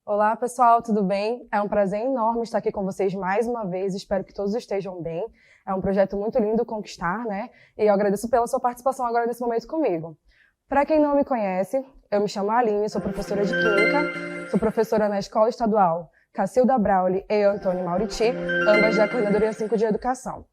Olá, pessoal, tudo bem? É um prazer enorme estar aqui com vocês mais uma vez. Espero que todos estejam bem. É um projeto muito lindo conquistar, né? E eu agradeço pela sua participação agora nesse momento comigo. Para quem não me conhece, eu me chamo Aline, sou professora de Química, sou professora na Escola Estadual Cacilda Brauli e Antônio Mauriti, ambas da Coordenadoria 5 de Educação.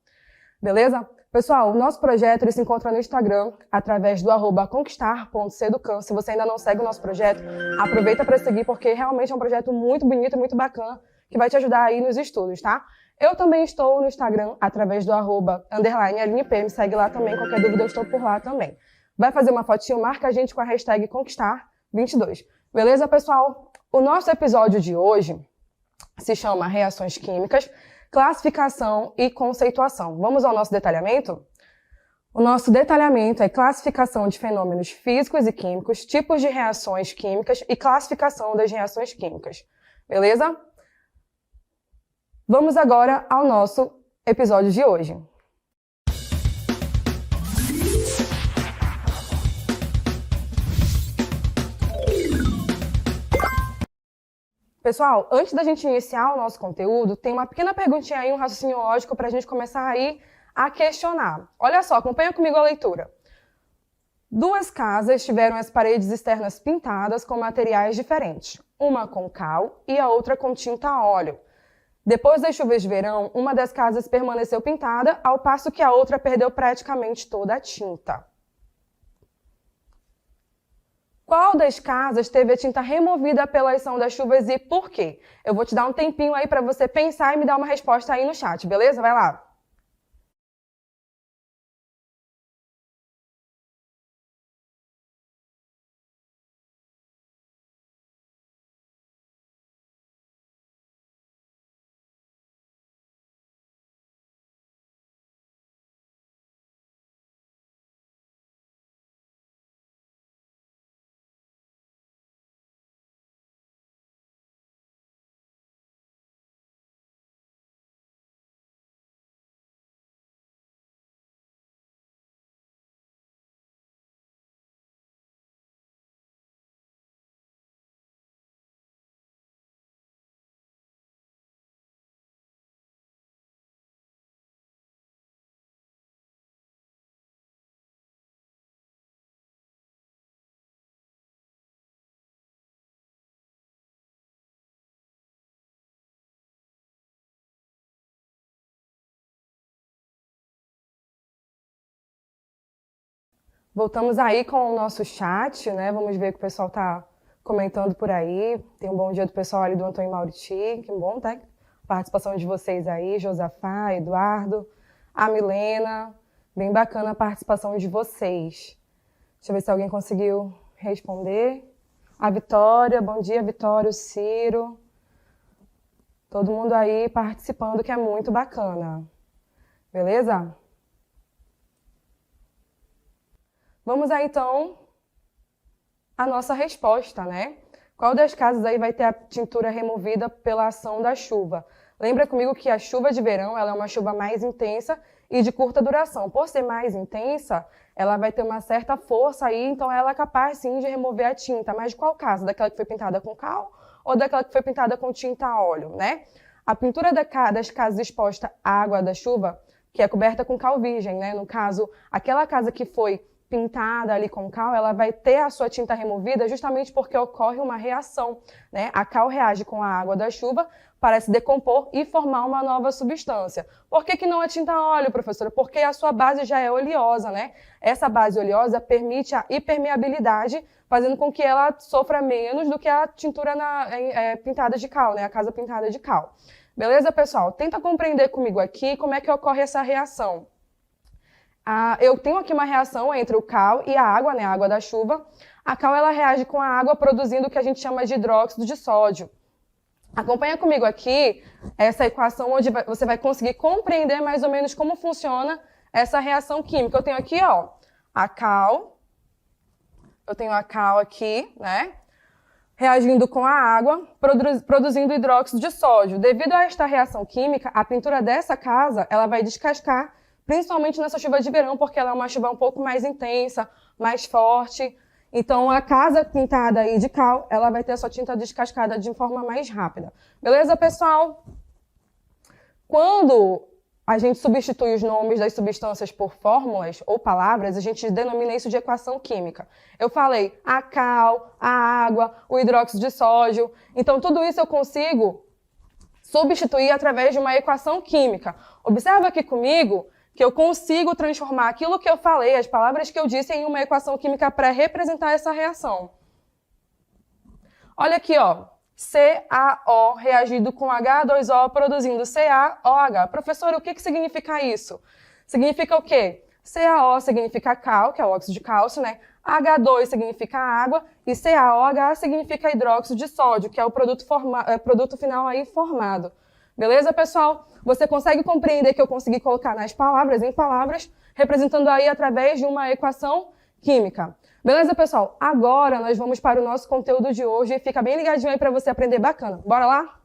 Beleza? Pessoal, o nosso projeto ele se encontra no Instagram, através do @conquistar.seducan. Se você ainda não segue o nosso projeto, aproveita para seguir, porque realmente é um projeto muito bonito e muito bacana, que vai te ajudar aí nos estudos, tá? Eu também estou no Instagram, através do @_AlineP, me segue lá também, qualquer dúvida eu estou por lá também. Vai fazer uma fotinho, marca a gente com a hashtag Conquistar22. Beleza, pessoal? O nosso episódio de hoje se chama Reações Químicas, Classificação e Conceituação. Vamos ao nosso detalhamento? O nosso detalhamento é classificação de fenômenos físicos e químicos, tipos de reações químicas e classificação das reações químicas. Beleza? Vamos agora ao nosso episódio de hoje. Pessoal, antes da gente iniciar o nosso conteúdo, tem uma pequena perguntinha aí, um raciocínio lógico para a gente começar aí a questionar. Olha só, acompanha comigo a leitura. Duas casas tiveram as paredes externas pintadas com materiais diferentes, uma com cal e a outra com tinta a óleo. Depois das chuvas de verão, uma das casas permaneceu pintada, ao passo que a outra perdeu praticamente toda a tinta. Qual das casas teve a tinta removida pela ação das chuvas e por quê? Eu vou te dar um tempinho aí para você pensar e me dar uma resposta aí no chat, beleza? Vai lá. Voltamos aí com o nosso chat, né? Vamos ver o que o pessoal está comentando por aí. Tem um bom dia do pessoal ali do Antônio Mauriti, que bom, tá? Participação de vocês aí, Josafá, Eduardo, a Milena. Bem bacana a participação de vocês. Deixa eu ver se alguém conseguiu responder. A Vitória, bom dia, Vitória, o Ciro. Todo mundo aí participando, que é muito bacana. Beleza? Vamos aí, então, à nossa resposta, né? Qual das casas aí vai ter a tintura removida pela ação da chuva? Lembra comigo que a chuva de verão ela é uma chuva mais intensa e de curta duração. Por ser mais intensa, ela vai ter uma certa força aí, então ela é capaz, sim, de remover a tinta. Mas de qual casa? Daquela que foi pintada com cal ou daquela que foi pintada com tinta a óleo, né? A pintura das casas exposta à água da chuva, que é coberta com cal virgem, né? No caso, aquela casa que foi pintada ali com cal, ela vai ter a sua tinta removida justamente porque ocorre uma reação, né? A cal reage com a água da chuva para se decompor e formar uma nova substância. Por que não a tinta a óleo, professora? Porque a sua base já é oleosa, né? Essa base oleosa permite a impermeabilidade, fazendo com que ela sofra menos do que a tintura pintada de cal, né? A casa pintada de cal. Beleza, pessoal? Tenta compreender comigo aqui como é que ocorre essa reação. Eu tenho aqui uma reação entre o cal e a água, né, a água da chuva. A cal ela reage com a água produzindo o que a gente chama de hidróxido de sódio. Acompanha comigo aqui essa equação onde você vai conseguir compreender mais ou menos como funciona essa reação química. Eu tenho aqui, ó, a cal. Eu tenho a cal aqui, né, reagindo com a água, produzindo hidróxido de sódio. Devido a esta reação química, a pintura dessa casa ela vai descascar, principalmente nessa chuva de verão, porque ela é uma chuva um pouco mais intensa, mais forte. Então, a casa pintada aí de cal, ela vai ter a sua tinta descascada de forma mais rápida. Beleza, pessoal? Quando a gente substitui os nomes das substâncias por fórmulas ou palavras, a gente denomina isso de equação química. Eu falei a cal, a água, o hidróxido de sódio. Então, tudo isso eu consigo substituir através de uma equação química. Observa aqui comigo que eu consigo transformar aquilo que eu falei, as palavras que eu disse, em uma equação química para representar essa reação. Olha aqui, ó. CaO reagido com H2O produzindo CaOH. Professor, o que significa isso? Significa o quê? CaO significa cal, que é o óxido de cálcio, né? H2 significa água e CaOH significa hidróxido de sódio, que é o produto final aí formado. Beleza, pessoal? Você consegue compreender que eu consegui colocar nas palavras, em palavras, representando aí através de uma equação química. Beleza, pessoal? Agora nós vamos para o nosso conteúdo de hoje e fica bem ligadinho aí para você aprender bacana. Bora lá?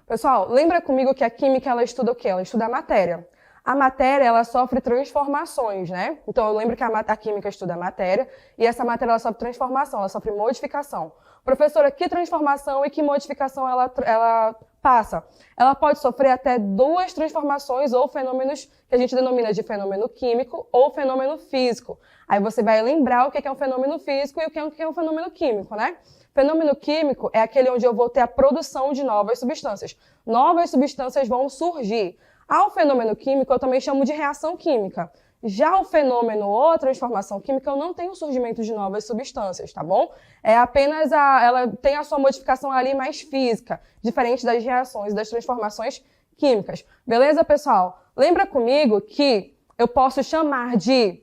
Pessoal, lembra comigo que a química, ela estuda o quê? Ela estuda a matéria. A matéria, ela sofre transformações, né? Então, eu lembro que a química estuda a matéria e essa matéria, ela sofre transformação, ela sofre modificação. Professora, que transformação e que modificação ela passa? Ela pode sofrer até 2 transformações ou fenômenos que a gente denomina de fenômeno químico ou fenômeno físico. Aí você vai lembrar o que é um fenômeno físico e o que é um fenômeno químico, né? Fenômeno químico é aquele onde eu vou ter a produção de novas substâncias. Novas substâncias vão surgir. Ao fenômeno químico, eu também chamo de reação química. Já o fenômeno ou a transformação química, eu não tenho o surgimento de novas substâncias, tá bom? É apenas ela tem a sua modificação ali mais física, diferente das reações e das transformações químicas. Beleza, pessoal? Lembra comigo que eu posso chamar de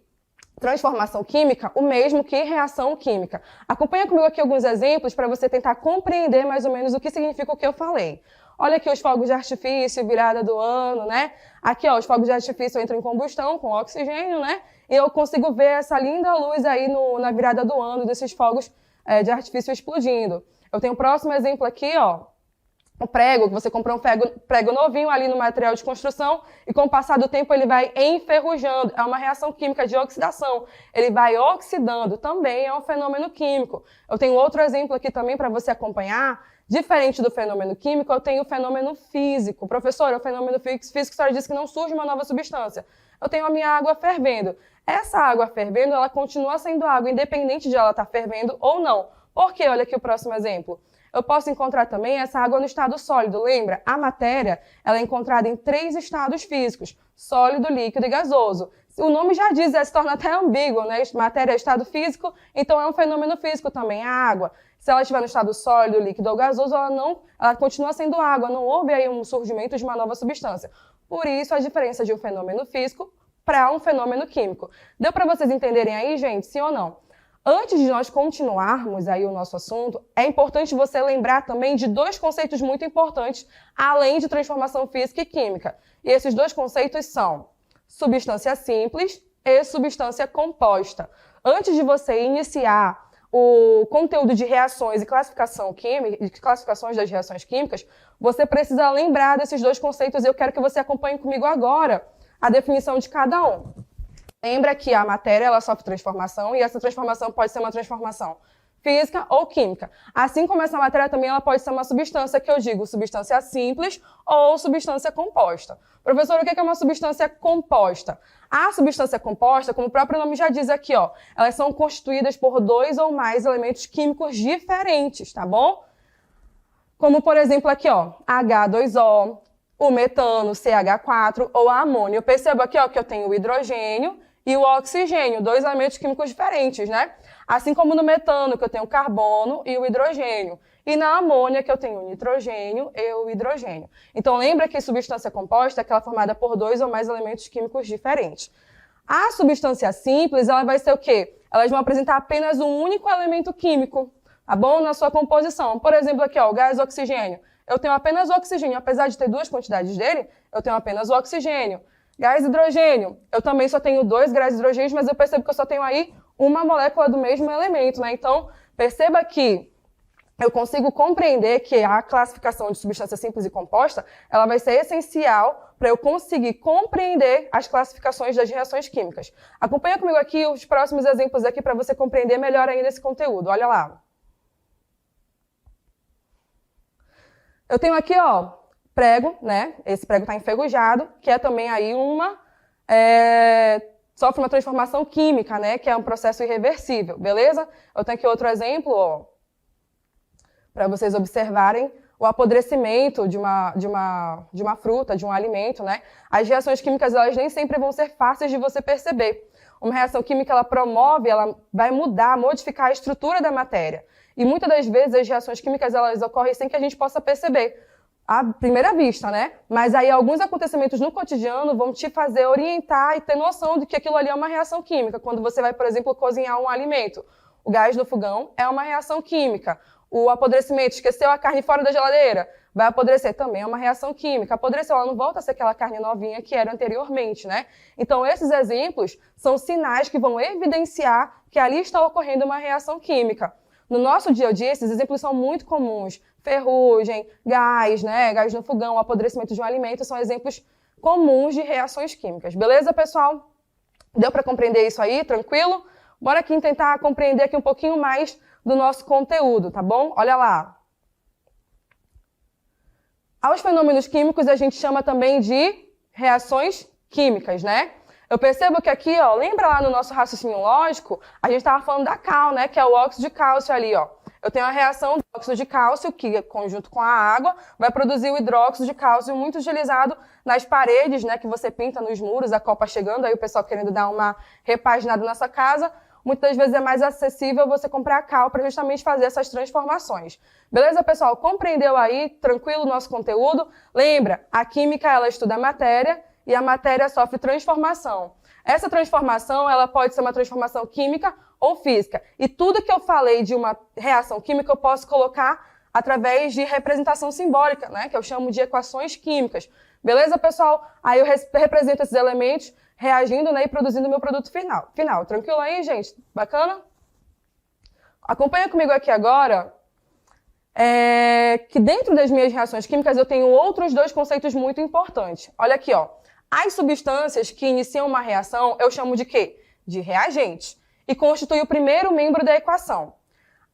transformação química o mesmo que reação química. Acompanha comigo aqui alguns exemplos para você tentar compreender mais ou menos o que significa o que eu falei. Olha aqui os fogos de artifício, virada do ano, né? Aqui, ó, os fogos de artifício entram em combustão com oxigênio, né? E eu consigo ver essa linda luz aí na virada do ano desses fogos de artifício explodindo. Eu tenho o próximo exemplo aqui, ó. O prego, que você comprou um prego novinho ali no material de construção e com o passar do tempo ele vai enferrujando. É uma reação química de oxidação. Ele vai oxidando, também é um fenômeno químico. Eu tenho outro exemplo aqui também para você acompanhar. Diferente do fenômeno químico, eu tenho o fenômeno físico. Professor, o fenômeno físico, a senhora disse que não surge uma nova substância. Eu tenho a minha água fervendo. Essa água fervendo, ela continua sendo água, independente de ela estar fervendo ou não. Por quê? Olha aqui o próximo exemplo. Eu posso encontrar também essa água no estado sólido. Lembra? A matéria, ela é encontrada em 3 estados físicos: sólido, líquido e gasoso. O nome já diz, se torna até ambíguo, né? Matéria é estado físico, então é um fenômeno físico também, a água. Se ela estiver no estado sólido, líquido ou gasoso, ela continua sendo água, não houve aí um surgimento de uma nova substância. Por isso, a diferença de um fenômeno físico para um fenômeno químico. Deu para vocês entenderem aí, gente, sim ou não? Antes de nós continuarmos aí o nosso assunto, é importante você lembrar também de 2 conceitos muito importantes, além de transformação física e química. E esses 2 conceitos são substância simples e substância composta. Antes de você iniciar o conteúdo de reações e classificações das reações químicas, você precisa lembrar desses 2 conceitos e eu quero que você acompanhe comigo agora a definição de cada um. Lembra que a matéria, ela sofre transformação e essa transformação pode ser uma transformação física ou química. Assim como essa matéria também ela pode ser uma substância, que eu digo substância simples ou substância composta. Professor, o que é uma substância composta? A substância composta, como o próprio nome já diz aqui, ó, elas são constituídas por 2 ou mais elementos químicos diferentes, tá bom? Como, por exemplo, aqui, ó, H2O, o metano, CH4 ou a amônia. Eu percebo aqui, ó, que eu tenho o hidrogênio e o oxigênio, 2 elementos químicos diferentes, né? Assim como no metano, que eu tenho o carbono e o hidrogênio. E na amônia, que eu tenho o nitrogênio e o hidrogênio. Então, lembra que substância composta é aquela formada por 2 ou mais elementos químicos diferentes. A substância simples, ela vai ser o quê? Elas vão apresentar apenas um único elemento químico, tá bom? Na sua composição. Por exemplo, aqui, ó, o gás oxigênio. Eu tenho apenas o oxigênio. Apesar de ter 2 quantidades dele, eu tenho apenas o oxigênio. Gás hidrogênio. Eu também só tenho 2 gases hidrogênios, mas eu percebo que eu só tenho aí uma molécula do mesmo elemento, né? Então, perceba que eu consigo compreender que a classificação de substância simples e composta, ela vai ser essencial para eu conseguir compreender as classificações das reações químicas. Acompanha comigo aqui os próximos exemplos aqui para você compreender melhor ainda esse conteúdo. Olha lá. Eu tenho aqui, ó, prego, né? Esse prego está enferrujado, que é também aí sofre uma transformação química, né? Que é um processo irreversível, beleza? Eu tenho aqui outro exemplo, ó, para vocês observarem o apodrecimento de uma fruta, de um alimento, né? As reações químicas, elas nem sempre vão ser fáceis de você perceber. Uma reação química, ela promove, ela vai mudar, modificar a estrutura da matéria. E muitas das vezes as reações químicas, elas ocorrem sem que a gente possa perceber, à primeira vista, né? Mas aí alguns acontecimentos no cotidiano vão te fazer orientar e ter noção de que aquilo ali é uma reação química. Quando você vai, por exemplo, cozinhar um alimento, o gás do fogão é uma reação química. O apodrecimento, esqueceu a carne fora da geladeira, vai apodrecer, também é uma reação química. Apodreceu, ela não volta a ser aquela carne novinha que era anteriormente, né? Então, esses exemplos são sinais que vão evidenciar que ali está ocorrendo uma reação química. No nosso dia a dia, esses exemplos são muito comuns. Ferrugem, gás, né? Gás no fogão, apodrecimento de um alimento, são exemplos comuns de reações químicas. Beleza, pessoal? Deu para compreender isso aí? Tranquilo? Bora aqui tentar compreender aqui um pouquinho mais do nosso conteúdo, tá bom? Olha lá. Aos fenômenos químicos a gente chama também de reações químicas, né? Eu percebo que aqui, ó, lembra lá no nosso raciocínio lógico, a gente estava falando da cal, né? Que é o óxido de cálcio ali, ó. Eu tenho a reação do óxido de cálcio, que conjunto com a água, vai produzir o hidróxido de cálcio muito utilizado nas paredes, né? Que você pinta nos muros, a Copa chegando, aí o pessoal querendo dar uma repaginada na sua casa. Muitas das vezes é mais acessível você comprar cal para justamente fazer essas transformações. Beleza, pessoal? Compreendeu aí? Tranquilo o nosso conteúdo? Lembra, a química, ela estuda a matéria e a matéria sofre transformação. Essa transformação, ela pode ser uma transformação química ou física. E tudo que eu falei de uma reação química, eu posso colocar através de representação simbólica, né? Que eu chamo de equações químicas. Beleza, pessoal? Aí eu represento esses elementos reagindo, né, e produzindo o meu produto final. Tranquilo aí, gente? Bacana? Acompanha comigo aqui agora que dentro das minhas reações químicas eu tenho outros dois conceitos muito importantes. Olha aqui, ó. As substâncias que iniciam uma reação eu chamo de quê? De reagentes. E constitui o primeiro membro da equação.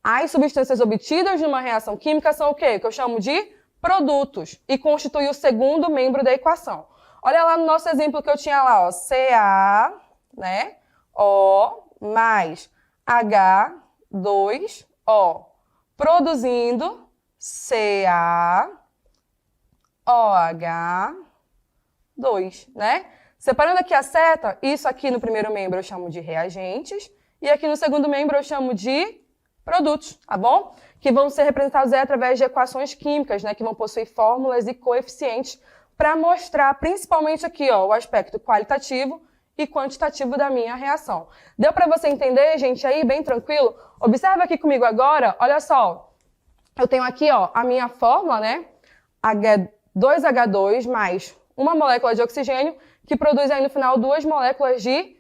As substâncias obtidas de uma reação química são o quê? Que eu chamo de produtos. E constitui o segundo membro da equação. Olha lá no nosso exemplo que eu tinha lá, ó, Ca, né, O mais H2O, produzindo CaOH2, né? Separando aqui a seta, isso aqui no primeiro membro eu chamo de reagentes, e aqui no segundo membro eu chamo de produtos, tá bom? Que vão ser representados aí através de equações químicas, né, que vão possuir fórmulas e coeficientes para mostrar principalmente aqui, ó, o aspecto qualitativo e quantitativo da minha reação. Deu para você entender, gente, aí, bem tranquilo? Observa aqui comigo agora, olha só. Eu tenho aqui, ó, a minha fórmula, né? 2H2 mais uma molécula de oxigênio, que produz aí no final 2 moléculas de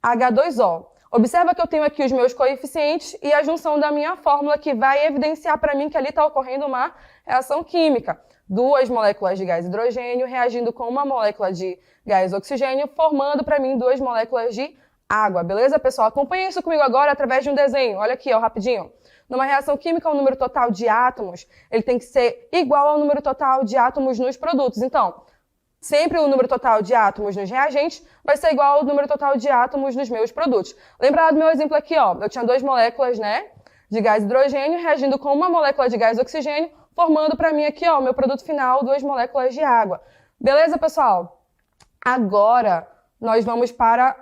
H2O. Observa que eu tenho aqui os meus coeficientes e a junção da minha fórmula, que vai evidenciar para mim que ali está ocorrendo uma reação química. 2 moléculas de gás hidrogênio reagindo com uma molécula de gás oxigênio, formando para mim 2 moléculas de água. Beleza, pessoal? Acompanhe isso comigo agora através de um desenho. Olha aqui, ó, rapidinho. Numa reação química, o número total de átomos ele tem que ser igual ao número total de átomos nos produtos. Então, sempre o número total de átomos nos reagentes vai ser igual ao número total de átomos nos meus produtos. Lembra do meu exemplo aqui, ó? Eu tinha 2 moléculas, né, de gás hidrogênio reagindo com uma molécula de gás oxigênio, formando para mim aqui, ó, o meu produto final, 2 moléculas de água. Beleza, pessoal? Agora, nós vamos para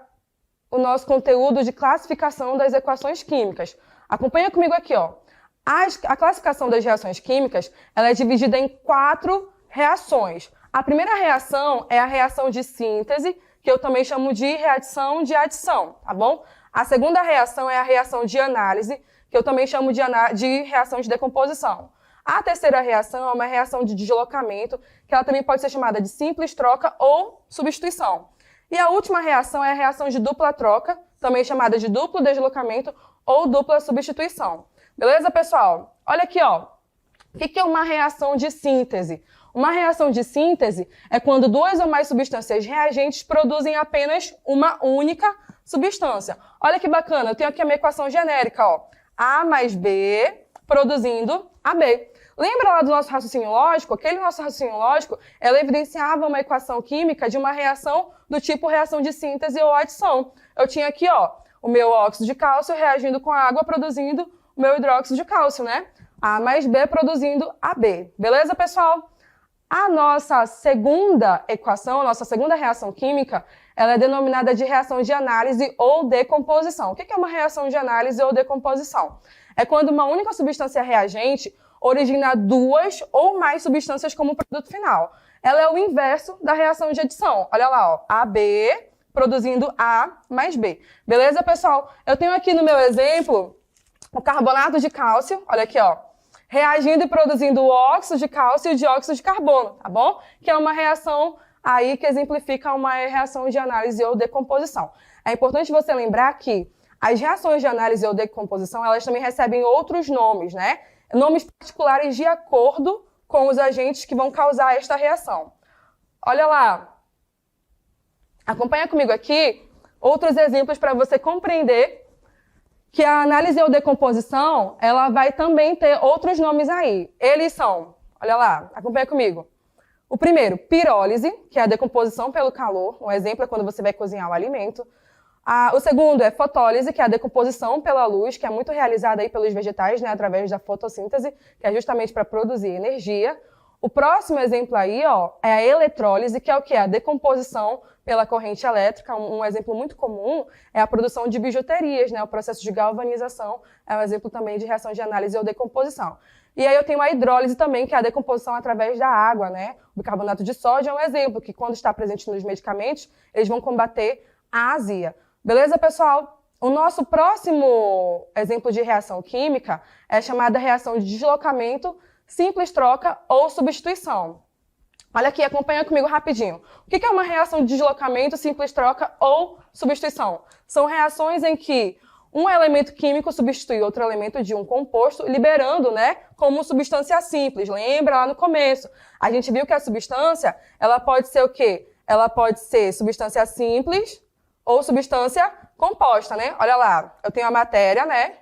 o nosso conteúdo de classificação das equações químicas. Acompanha comigo aqui, ó. A classificação das reações químicas, ela é dividida em 4 reações. A primeira reação é a reação de síntese, que eu também chamo de reação de adição, tá bom? A segunda reação é a reação de análise, que eu também chamo de reação de decomposição. A terceira reação é uma reação de deslocamento, que ela também pode ser chamada de simples troca ou substituição. E a última reação é a reação de dupla troca, também chamada de duplo deslocamento ou dupla substituição. Beleza, pessoal? Olha aqui, ó. O que é uma reação de síntese? Uma reação de síntese é quando duas ou mais substâncias reagentes produzem apenas uma única substância. Olha que bacana, eu tenho aqui a minha equação genérica, ó. A mais B produzindo AB. Lembra lá do nosso raciocínio lógico? Aquele nosso raciocínio lógico, ela evidenciava uma equação química de uma reação do tipo reação de síntese ou adição. Eu tinha aqui, ó, o meu óxido de cálcio reagindo com a água, produzindo o meu hidróxido de cálcio, né? A mais B produzindo AB. Beleza, pessoal? A nossa segunda equação, a nossa segunda reação química, ela é denominada de reação de análise ou decomposição. O que é uma reação de análise ou decomposição? É quando uma única substância reagente origina duas ou mais substâncias como produto final. Ela é o inverso da reação de adição. Olha lá, ó, AB produzindo A mais B. Beleza, pessoal? Eu tenho aqui no meu exemplo o carbonato de cálcio, olha aqui, ó, reagindo e produzindo o óxido de cálcio e o dióxido de carbono, tá bom? Que é uma reação aí que exemplifica uma reação de análise ou decomposição. É importante você lembrar que as reações de análise ou decomposição, elas também recebem outros nomes, né? Nomes particulares de acordo com os agentes que vão causar esta reação. Olha lá. Acompanha comigo aqui outros exemplos para você compreender que a análise ou decomposição, ela vai também ter outros nomes aí. Eles são, olha lá, acompanha comigo. O primeiro, pirólise, que é a decomposição pelo calor. Um exemplo é quando você vai cozinhar o alimento. O segundo é fotólise, que é a decomposição pela luz, que é muito realizada aí pelos vegetais, né, através da fotossíntese, que é justamente para produzir energia. O próximo exemplo aí, ó, é a eletrólise, que é o quê? A decomposição pela corrente elétrica. Um exemplo muito comum é a produção de bijuterias, né? O processo de galvanização é um exemplo também de reação de análise ou decomposição. E aí eu tenho a hidrólise também, que é a decomposição através da água, né? O bicarbonato de sódio é um exemplo que, quando está presente nos medicamentos, eles vão combater a azia. Beleza, pessoal? O nosso próximo exemplo de reação química é chamada reação de deslocamento, simples troca ou substituição. Olha aqui, acompanha comigo rapidinho. O que é uma reação de deslocamento, simples troca ou substituição? São reações em que um elemento químico substitui outro elemento de um composto, liberando, né, como substância simples. Lembra lá no começo? A gente viu que a substância, ela pode ser o quê? Ela pode ser substância simples ou substância composta, né? Olha lá, eu tenho a matéria, né?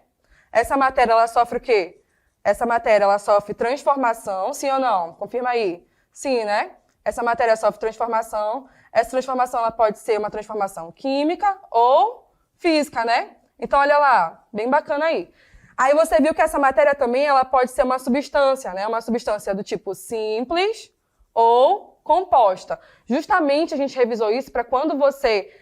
Essa matéria, ela sofre o quê? Essa matéria, ela sofre transformação, sim ou não? Confirma aí. Sim, né? Essa matéria sofre transformação. Essa transformação, ela pode ser uma transformação química ou física, né? Então, olha lá, bem bacana aí. Aí você viu que essa matéria também, ela pode ser uma substância, né? Uma substância do tipo simples ou composta. Justamente a gente revisou isso para quando você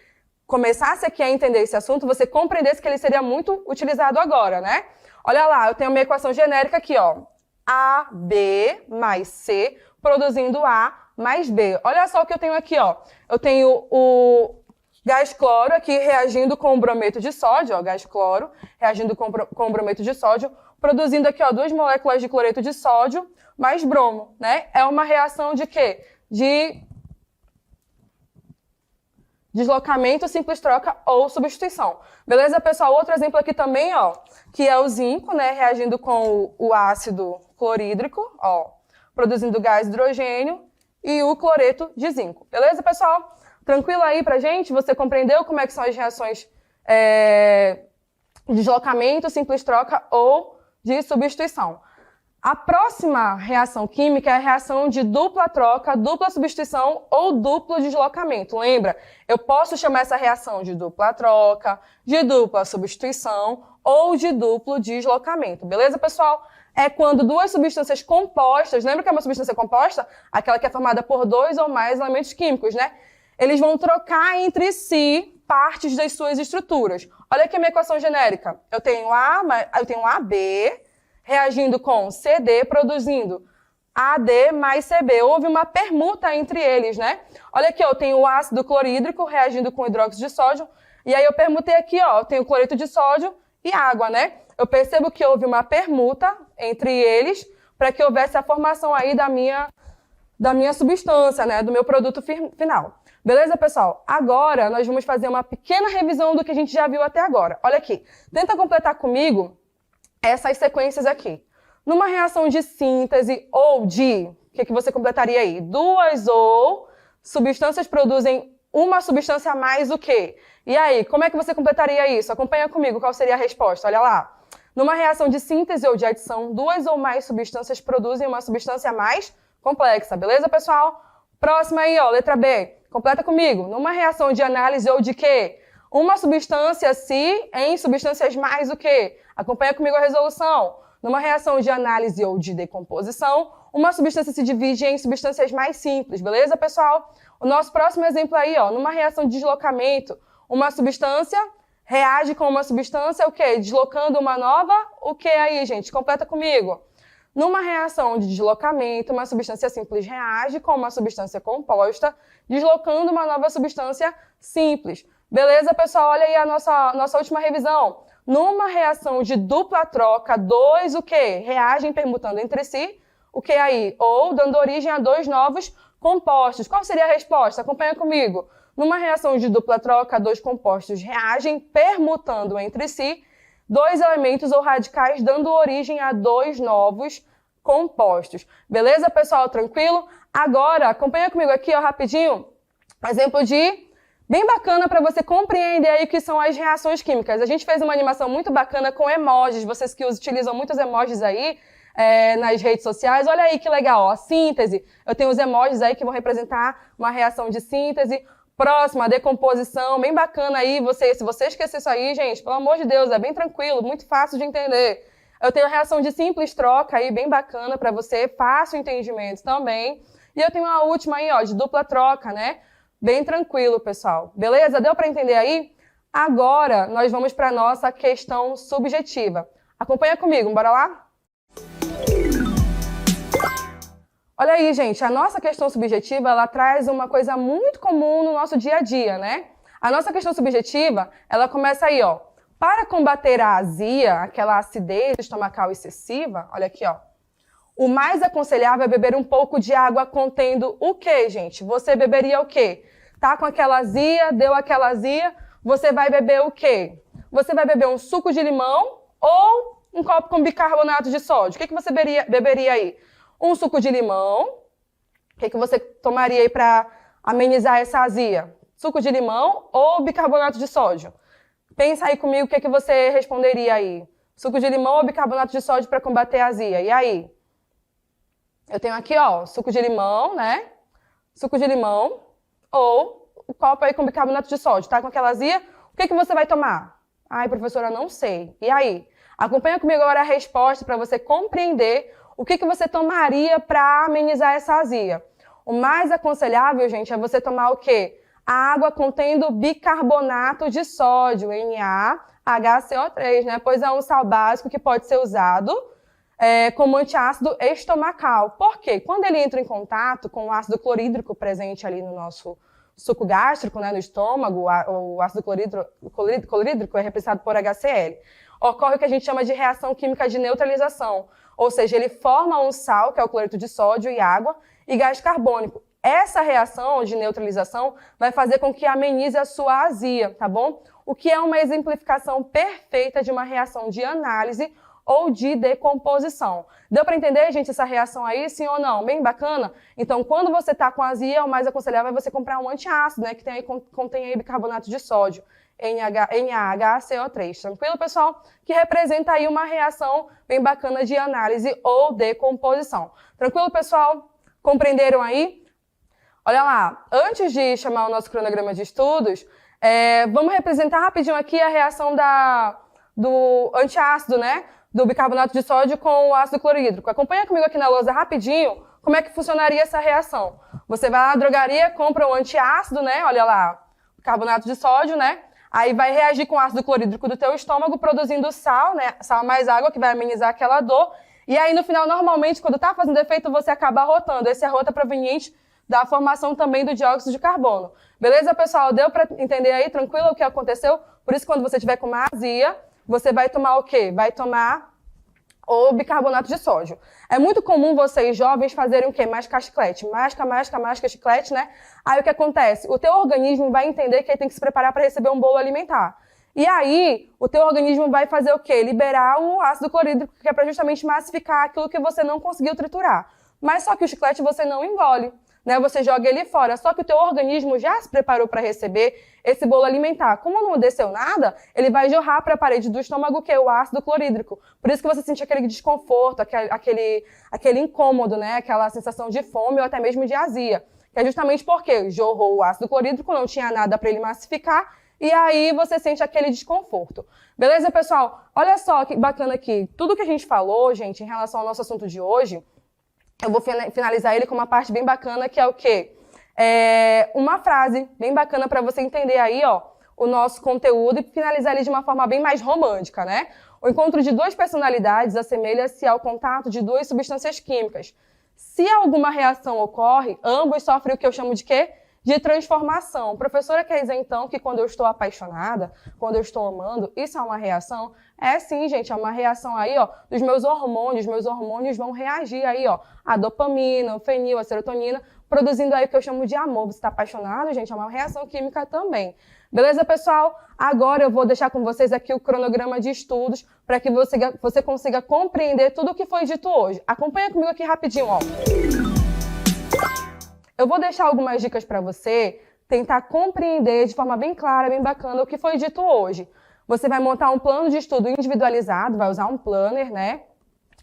começasse aqui a entender esse assunto, você compreendesse que ele seria muito utilizado agora, né? Olha lá, eu tenho uma equação genérica aqui, ó. AB mais C produzindo A mais B. Olha só o que eu tenho aqui, ó. Eu tenho o gás cloro aqui reagindo com o brometo de sódio, ó, gás cloro reagindo com o brometo de sódio, produzindo aqui, ó, 2 moléculas de cloreto de sódio mais bromo, né? É uma reação de quê? De deslocamento, simples troca ou substituição. Beleza, pessoal? Outro exemplo aqui também, ó, que é o zinco, né, reagindo com o ácido clorídrico, ó, produzindo gás hidrogênio e o cloreto de zinco. Beleza, pessoal? Tranquilo aí pra gente? Você compreendeu como é que são as reações de deslocamento, simples troca ou de substituição? A próxima reação química é a reação de dupla troca, dupla substituição ou duplo deslocamento. Lembra? Eu posso chamar essa reação de dupla troca, de dupla substituição ou de duplo deslocamento. Beleza, pessoal? É quando duas substâncias compostas, lembra que é uma substância composta? Aquela que é formada por 2 ou mais elementos químicos, né? Eles vão trocar entre si partes das suas estruturas. Olha aqui a minha equação genérica. Eu tenho AB reagindo com CD, produzindo AD mais CB. Houve uma permuta entre eles, né? Olha aqui, ó, eu tenho o ácido clorídrico reagindo com hidróxido de sódio. E aí eu permutei aqui, ó, eu tenho cloreto de sódio e água, né? Eu percebo que houve uma permuta entre eles para que houvesse a formação aí da minha substância, né? Do meu produto final. Beleza, pessoal? Agora nós vamos fazer uma pequena revisão do que a gente já viu até agora. Olha aqui. Tenta completar comigo essas sequências aqui. Numa reação de síntese ou de, o que você completaria aí? Duas ou substâncias produzem uma substância a mais o quê? E aí, como é que você completaria isso? Acompanha comigo, qual seria a resposta? Olha lá. Numa reação de síntese ou de adição, duas ou mais substâncias produzem uma substância mais complexa. Beleza, pessoal? Próxima aí, ó, letra B. Completa comigo. Numa reação de análise ou de quê? Uma substância se em substâncias mais o quê? Acompanha comigo a resolução. Numa reação de análise ou de decomposição, uma substância se divide em substâncias mais simples, beleza, pessoal? O nosso próximo exemplo aí, ó, numa reação de deslocamento, uma substância reage com uma substância, o quê? Deslocando uma nova, o quê aí, gente? Completa comigo. Numa reação de deslocamento, uma substância simples reage com uma substância composta, deslocando uma nova substância simples. Beleza, pessoal? Olha aí a nossa última revisão. Numa reação de dupla troca, dois o quê? Reagem permutando entre si, o que aí? Ou dando origem a dois novos compostos. Qual seria a resposta? Acompanha comigo. Numa reação de dupla troca, dois compostos reagem permutando entre si dois elementos ou radicais, dando origem a dois novos compostos. Beleza, pessoal? Tranquilo? Agora, acompanha comigo aqui, ó, rapidinho. Exemplo de bem bacana para você compreender aí o que são as reações químicas. A gente fez uma animação muito bacana com emojis, vocês que utilizam muitos emojis aí nas redes sociais. Olha aí que legal, ó, síntese. Eu tenho os emojis aí que vão representar uma reação de síntese. Próxima, decomposição, bem bacana aí. Se você esquecer isso aí, gente, pelo amor de Deus, é bem tranquilo, muito fácil de entender. Eu tenho a reação de simples troca aí, bem bacana para você, fácil entendimento também. E eu tenho a última aí, ó, de dupla troca, né? Bem tranquilo, pessoal. Beleza? Deu para entender aí? Agora, nós vamos para a nossa questão subjetiva. Acompanha comigo, bora lá? Olha aí, gente, a nossa questão subjetiva, ela traz uma coisa muito comum no nosso dia a dia, né? A nossa questão subjetiva, ela começa aí, ó. Para combater a azia, aquela acidez estomacal excessiva, olha aqui, ó. O mais aconselhável é beber um pouco de água contendo o quê, gente? Você beberia o quê? Tá com aquela azia, deu aquela azia, você vai beber o quê? Você vai beber um suco de limão ou um copo com bicarbonato de sódio? O que você beberia aí? Um suco de limão. O que você tomaria aí para amenizar essa azia? Suco de limão ou bicarbonato de sódio? Pensa aí comigo o que você responderia aí. Suco de limão ou bicarbonato de sódio para combater a azia? E aí? Eu tenho aqui, ó, suco de limão, né? Suco de limão ou o copo aí com bicarbonato de sódio. Tá com aquela azia? O que você vai tomar? Ai, professora, não sei. E aí? Acompanha comigo agora a resposta para você compreender o que você tomaria para amenizar essa azia. O mais aconselhável, gente, é você tomar o quê? A água contendo bicarbonato de sódio, NaHCO3, né? Pois é um sal básico que pode ser usado como antiácido estomacal. Por quê? Quando ele entra em contato com o ácido clorídrico presente ali no nosso suco gástrico, né, no estômago, o ácido clorídrico é representado por HCl. Ocorre o que a gente chama de reação química de neutralização, ou seja, ele forma um sal, que é o cloreto de sódio e água, e gás carbônico. Essa reação de neutralização vai fazer com que amenize a sua azia, tá bom? O que é uma exemplificação perfeita de uma reação de análise ou de decomposição. Deu para entender, gente, essa reação aí, sim ou não? Bem bacana? Então, quando você está com azia, o mais aconselhável é você comprar um antiácido, né, que contém aí bicarbonato de sódio, NaHCO3. Tranquilo, pessoal? Que representa aí uma reação bem bacana de análise ou decomposição. Tranquilo, pessoal? Compreenderam aí? Olha lá, antes de chamar o nosso cronograma de estudos, vamos representar rapidinho aqui a reação do antiácido, né? Do bicarbonato de sódio com o ácido clorídrico. Acompanha comigo aqui na lousa rapidinho como é que funcionaria essa reação. Você vai lá na drogaria, compra um antiácido, né? Olha lá, bicarbonato de sódio, né? Aí vai reagir com o ácido clorídrico do teu estômago, produzindo sal, né? Sal mais água, que vai amenizar aquela dor. E aí, no final, normalmente, quando tá fazendo efeito, você acaba arrotando. Esse arroto é proveniente da formação também do dióxido de carbono. Beleza, pessoal? Deu para entender aí, tranquilo, o que aconteceu? Por isso, quando você tiver com uma azia, você vai tomar o quê? Vai tomar o bicarbonato de sódio. É muito comum vocês, jovens, fazerem o quê? Mascar chiclete. Masca chiclete, né? Aí o que acontece? O teu organismo vai entender que ele tem que se preparar para receber um bolo alimentar. E aí, o teu organismo vai fazer o quê? Liberar o ácido clorídrico, que é para justamente massificar aquilo que você não conseguiu triturar. Mas só que o chiclete você não engole, né? Você joga ele fora. Só que o teu organismo já se preparou para receber esse bolo alimentar. Como não desceu nada, ele vai jorrar para a parede do estômago, que é o ácido clorídrico. Por isso que você sente aquele desconforto, aquele incômodo, né? Aquela sensação de fome ou até mesmo de azia. Que é justamente porque jorrou o ácido clorídrico, não tinha nada para ele massificar, e aí você sente aquele desconforto. Beleza, pessoal? Olha só que bacana aqui. Tudo que a gente falou, gente, em relação ao nosso assunto de hoje, eu vou finalizar ele com uma parte bem bacana, que é o quê? Uma frase bem bacana para você entender aí, ó, o nosso conteúdo e finalizar ele de uma forma bem mais romântica, né? O encontro de duas personalidades assemelha-se ao contato de duas substâncias químicas. Se alguma reação ocorre, ambos sofrem o que eu chamo de quê? De transformação. Professora, quer dizer então que quando eu estou apaixonada, quando eu estou amando, isso é uma reação? É sim, gente, é uma reação aí, ó, dos meus hormônios vão reagir aí, ó, a dopamina, o fenil, a serotonina, produzindo aí o que eu chamo de amor. Você está apaixonado, gente, é uma reação química também. Beleza, pessoal? Agora eu vou deixar com vocês aqui o cronograma de estudos para que você consiga compreender tudo o que foi dito hoje. Acompanha comigo aqui rapidinho, ó. Eu vou deixar algumas dicas para você tentar compreender de forma bem clara, bem bacana o que foi dito hoje. Você vai montar um plano de estudo individualizado, vai usar um planner, né?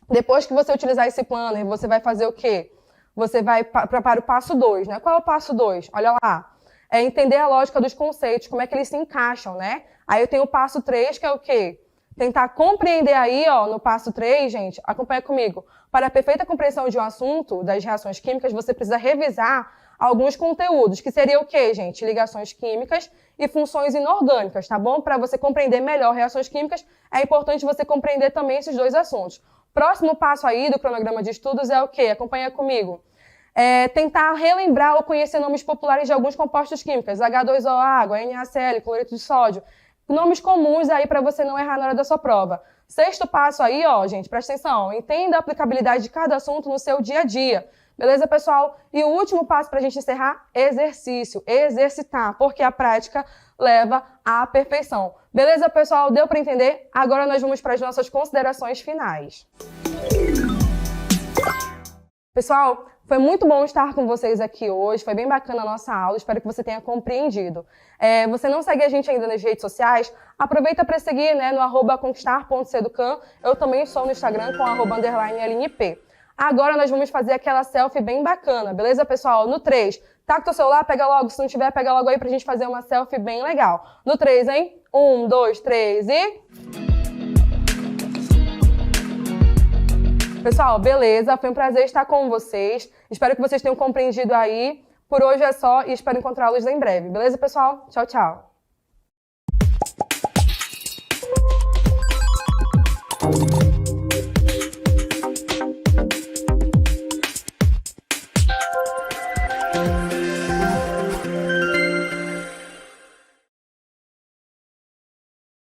Depois que você utilizar esse planner, você vai fazer o quê? Você vai para o passo 2, né? Qual é o passo 2? Olha lá. É entender a lógica dos conceitos, como é que eles se encaixam, né? Aí eu tenho o passo 3, que é o quê? Tentar compreender aí, ó, no passo 3, gente, acompanha comigo. Para a perfeita compreensão de um assunto, das reações químicas, você precisa revisar alguns conteúdos, que seria o quê, gente? Ligações químicas e funções inorgânicas, tá bom? Para você compreender melhor reações químicas, é importante você compreender também esses dois assuntos. Próximo passo aí do cronograma de estudos é o quê? Acompanha comigo. Tentar relembrar ou conhecer nomes populares de alguns compostos químicos, H2O, água, NaCl, cloreto de sódio, nomes comuns aí para você não errar na hora da sua prova. Sexto passo aí, ó, gente, presta atenção, entenda a aplicabilidade de cada assunto no seu dia a dia. Beleza, pessoal? E o último passo para a gente encerrar, exercício, exercitar, porque a prática leva à perfeição. Beleza, pessoal? Deu para entender? Agora nós vamos para as nossas considerações finais. Pessoal, foi muito bom estar com vocês aqui hoje, foi bem bacana a nossa aula, espero que você tenha compreendido. Você não segue a gente ainda nas redes sociais? Aproveita para seguir, né, no @conquistar.seducan, eu também sou no Instagram com @_LNP. Agora nós vamos fazer aquela selfie bem bacana, beleza, pessoal? No 3, tá com o teu celular, pega logo, se não tiver, pega logo aí pra gente fazer uma selfie bem legal. No 3, hein? 1, 2, 3 e... Pessoal, beleza? Foi um prazer estar com vocês. Espero que vocês tenham compreendido aí. Por hoje é só e espero encontrá-los em breve. Beleza, pessoal? Tchau, tchau.